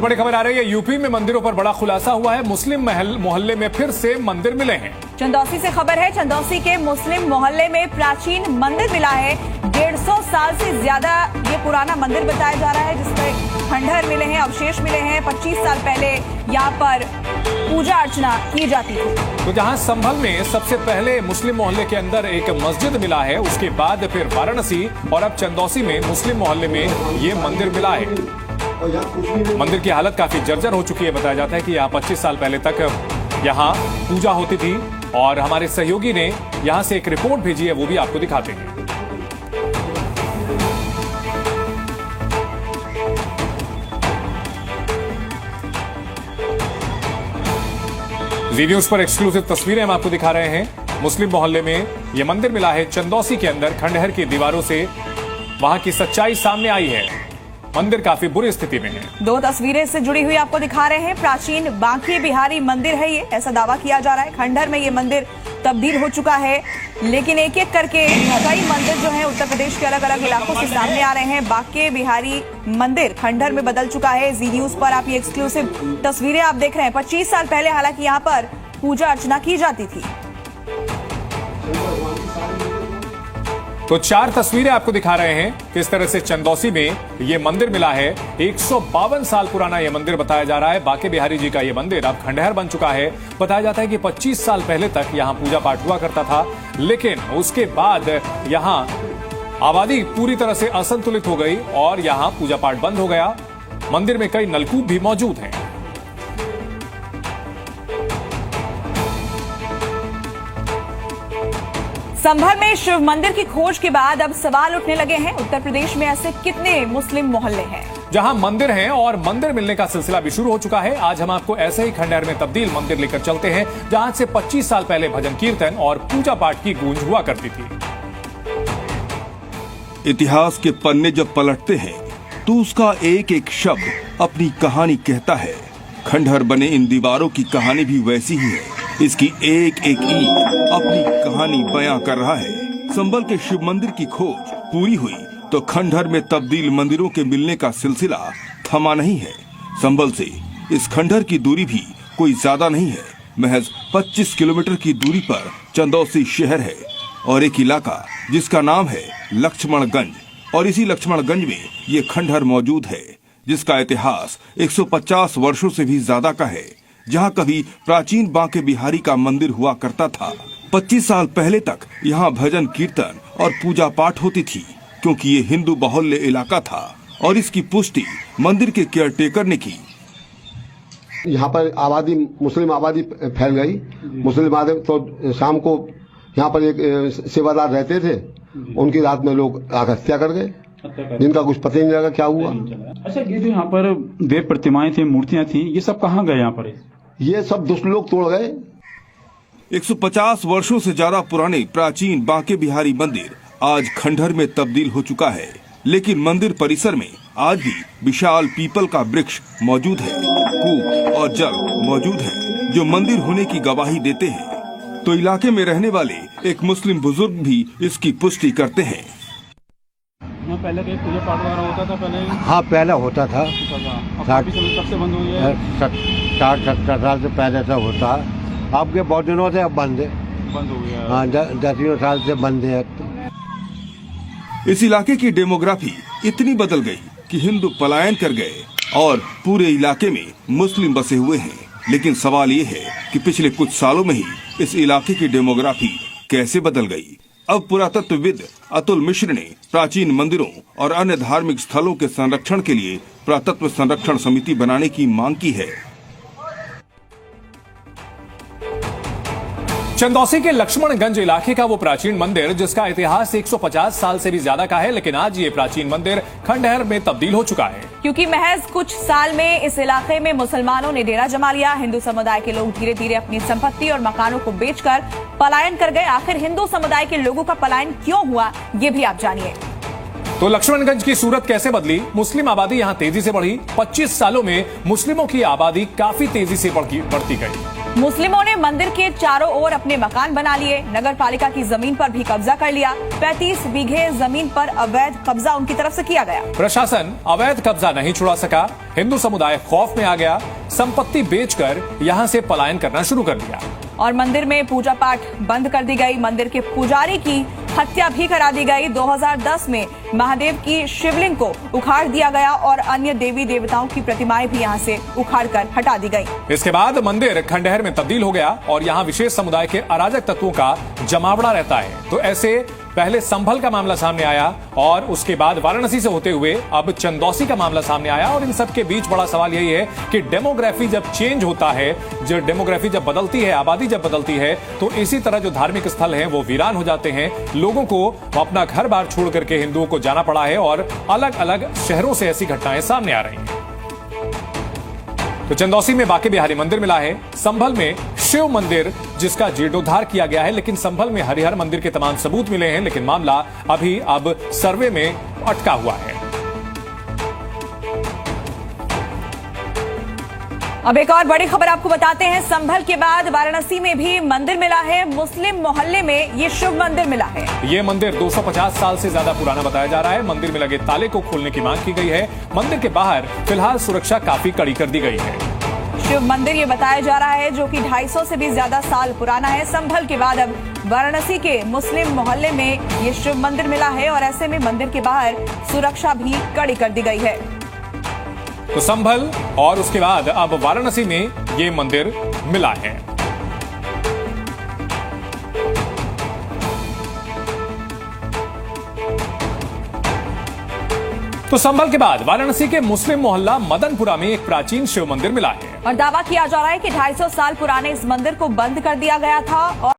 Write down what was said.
बड़ी खबर आ रही है, यूपी में मंदिरों पर बड़ा खुलासा हुआ है। मुस्लिम मोहल्ले में फिर से मंदिर मिले हैं। चंदौसी से खबर है, चंदौसी के मुस्लिम मोहल्ले में प्राचीन मंदिर मिला है। 150 साल से ज्यादा ये पुराना मंदिर बताया जा रहा है, जिसमें खंडहर मिले हैं, अवशेष मिले हैं। 25 साल पहले यहाँ पर पूजा अर्चना की जाती थी। तो जहां संभल में सबसे पहले मुस्लिम मोहल्ले के अंदर एक मस्जिद मिला है, उसके बाद फिर वाराणसी और अब चंदौसी में मुस्लिम मोहल्ले में ये मंदिर मिला है। मंदिर की हालत काफी जर्जर हो चुकी है। बताया जाता है कि यहाँ 25 साल पहले तक यहाँ पूजा होती थी और हमारे सहयोगी ने यहाँ से एक रिपोर्ट भेजी है, वो भी आपको दिखाते हैं। जी न्यूज पर एक्सक्लूसिव तस्वीरें हम आपको दिखा रहे हैं। मुस्लिम मोहल्ले में यह मंदिर मिला है। चंदौसी के अंदर खंडहर की दीवारों से वहां की सच्चाई सामने आई है। मंदिर काफी बुरी स्थिति में है। 2 तस्वीरें से जुड़ी हुई आपको दिखा रहे हैं। प्राचीन बांके बिहारी मंदिर है ये, ऐसा दावा किया जा रहा है। खंडहर में ये मंदिर तब्दील हो चुका है, लेकिन एक एक करके कई मंदिर जो है उत्तर प्रदेश के अलग अलग इलाकों से सामने आ रहे हैं। बांके बिहारी मंदिर खंडहर में बदल चुका है। जी न्यूज पर आप ये एक्सक्लूसिव तस्वीरें आप देख रहे हैं। 25 साल पहले हालांकि यहाँ पर पूजा अर्चना की जाती थी। तो 4 तस्वीरें आपको दिखा रहे हैं किस तरह से चंदौसी में यह मंदिर मिला है। 152 साल पुराना यह मंदिर बताया जा रहा है। बांके बिहारी जी का यह मंदिर अब खंडहर बन चुका है। बताया जाता है कि 25 साल पहले तक यहां पूजा पाठ हुआ करता था, लेकिन उसके बाद यहां आबादी पूरी तरह से असंतुलित हो गई और यहां पूजा पाठ बंद हो गया। मंदिर में कई नलकूप भी मौजूद हैं। संभल में शिव मंदिर की खोज के बाद अब सवाल उठने लगे हैं, उत्तर प्रदेश में ऐसे कितने मुस्लिम मोहल्ले हैं जहां मंदिर हैं और मंदिर मिलने का सिलसिला भी शुरू हो चुका है। आज हम आपको ऐसे ही खंडहर में तब्दील मंदिर लेकर चलते हैं, जहां से 25 साल पहले भजन कीर्तन और पूजा पाठ की गूंज हुआ करती थी। इतिहास के पन्ने जब पलटते हैं तो उसका एक एक शब्द अपनी कहानी कहता है। खंडहर बने इन दीवारों की कहानी भी वैसी ही है। इसकी एक एक ईंट अपनी कहानी बयां कर रहा है। संभल के शिव मंदिर की खोज पूरी हुई तो खंडहर में तब्दील मंदिरों के मिलने का सिलसिला थमा नहीं है। संभल से इस खंडहर की दूरी भी कोई ज्यादा नहीं है। महज 25 किलोमीटर की दूरी पर चंदौसी शहर है और एक इलाका जिसका नाम है लक्ष्मणगंज, और इसी लक्ष्मणगंज में ये खंडहर मौजूद है, जिसका इतिहास 150 वर्षों से भी ज्यादा का है। जहां कभी प्राचीन बांके बिहारी का मंदिर हुआ करता था। 25 साल पहले तक यहां भजन कीर्तन और पूजा पाठ होती थी, क्योंकि ये हिंदू बहुल्य इलाका था और इसकी पुष्टि मंदिर के केयरटेकर ने की। यहाँ पर आबादी मुस्लिम आबादी फैल गई। मुस्लिम आबादी तो शाम को यहाँ पर एक सेवादार रहते थे, उनकी रात में लोग हत्या कर गए, जिनका कुछ पता ही नहीं लगा क्या हुआ। अच्छा, ये जो यहाँ पर देव प्रतिमाएं थी, मूर्तियां थी, ये सब कहाँ गए? यहाँ पर ये सब दुष्ट लोग तोड़ गए। 150 वर्षों से ज्यादा पुराने प्राचीन बांके बिहारी मंदिर आज खंडहर में तब्दील हो चुका है, लेकिन मंदिर परिसर में आज भी विशाल पीपल का वृक्ष मौजूद है। कूप और जल मौजूद है जो मंदिर होने की गवाही देते हैं। तो इलाके में रहने वाले एक मुस्लिम बुजुर्ग भी इसकी पुष्टि करते हैं। यहाँ पहले कहीं पूजा पाठ वगैरह होता था? पहले हाँ, पहले होता था। कब से बंद हुई है? 60-70 साल से पहले से होता है। अब के बहुत दिनों से अब बंद हो गया। हाँ, 10 साल से बंद है। इस इलाके की डेमोग्राफी इतनी बदल गई कि हिंदू पलायन कर गए और पूरे इलाके में मुस्लिम बसे हुए हैं। लेकिन सवाल ये है कि पिछले कुछ सालों में ही इस इलाके की डेमोग्राफी कैसे बदल गई। अब पुरातत्वविद अतुल मिश्र ने प्राचीन मंदिरों और अन्य धार्मिक स्थलों के संरक्षण के लिए पुरातत्व संरक्षण समिति बनाने की मांग की है। चंदौसी के लक्ष्मणगंज इलाके का वो प्राचीन मंदिर जिसका इतिहास 150 साल से भी ज्यादा का है, लेकिन आज ये प्राचीन मंदिर खंडहर में तब्दील हो चुका है, क्योंकि महज कुछ साल में इस इलाके में मुसलमानों ने डेरा जमा लिया। हिंदू समुदाय के लोग धीरे धीरे अपनी संपत्ति और मकानों को बेचकर पलायन कर गए। आखिर हिंदू समुदाय के लोगों का पलायन क्यों हुआ, ये भी आप जानिए। तो लक्ष्मणगंज की सूरत कैसे बदली? मुस्लिम आबादी यहाँ तेजी से बढ़ी। 25 सालों में मुस्लिमों की आबादी काफी तेजी से बढ़ती गई। मुस्लिमों ने मंदिर के चारों ओर अपने मकान बना लिए, नगर पालिका की जमीन पर भी कब्जा कर लिया। 35 बीघे जमीन पर अवैध कब्जा उनकी तरफ से किया गया। प्रशासन अवैध कब्जा नहीं छुड़ा सका, हिंदू समुदाय खौफ में आ गया, संपत्ति बेचकर यहां से पलायन करना शुरू कर दिया। और मंदिर में पूजा पाठ बंद कर दी गई, मंदिर के पुजारी की हत्या भी करा दी गई। 2010 में महादेव की शिवलिंग को उखाड़ दिया गया और अन्य देवी देवताओं की प्रतिमाएं भी यहां से उखाड़कर हटा दी गई। इसके बाद मंदिर खंडहर में तब्दील हो गया और यहां विशेष समुदाय के अराजक तत्वों का जमावड़ा रहता है। तो ऐसे पहले संभल का मामला सामने आया और उसके बाद वाराणसी से होते हुए अब चंदौसी का मामला सामने आया। और इन सब के बीच बड़ा सवाल यही है कि डेमोग्राफी जब चेंज होता है, जो डेमोग्राफी जब बदलती है, आबादी जब बदलती है, तो इसी तरह जो धार्मिक स्थल हैं वो वीरान हो जाते हैं। लोगों को अपना घर बार छोड़ करके हिंदुओं को जाना पड़ा है और अलग अलग शहरों से ऐसी घटनाएं सामने आ रही हैं। तो चंदौसी में बांके बिहारी मंदिर मिला है, संभल में शिव मंदिर जिसका जीर्णोद्धार किया गया है, लेकिन संभल में हरिहर मंदिर के तमाम सबूत मिले हैं, लेकिन मामला अभी अब सर्वे में अटका हुआ है। अब एक और बड़ी खबर आपको बताते हैं, संभल के बाद वाराणसी में भी मंदिर मिला है। मुस्लिम मोहल्ले में ये शिव मंदिर मिला है। ये मंदिर 250 साल से ज्यादा पुराना बताया जा रहा है। मंदिर में लगे ताले को खोलने की मांग की गई है। मंदिर के बाहर फिलहाल सुरक्षा काफी कड़ी कर दी गई है। शिव मंदिर ये बताया जा रहा है जो कि 250 से भी ज्यादा साल पुराना है। संभल के बाद अब वाराणसी के मुस्लिम मोहल्ले में ये शिव मंदिर मिला है और ऐसे में मंदिर के बाहर सुरक्षा भी कड़ी कर दी गई है। तो संभल और उसके बाद अब वाराणसी में ये मंदिर मिला है। तो संभल के बाद वाराणसी के मुस्लिम मोहल्ला मदनपुरा में एक प्राचीन शिव मंदिर मिला है और दावा किया जा रहा है कि 250 साल पुराने इस मंदिर को बंद कर दिया गया था और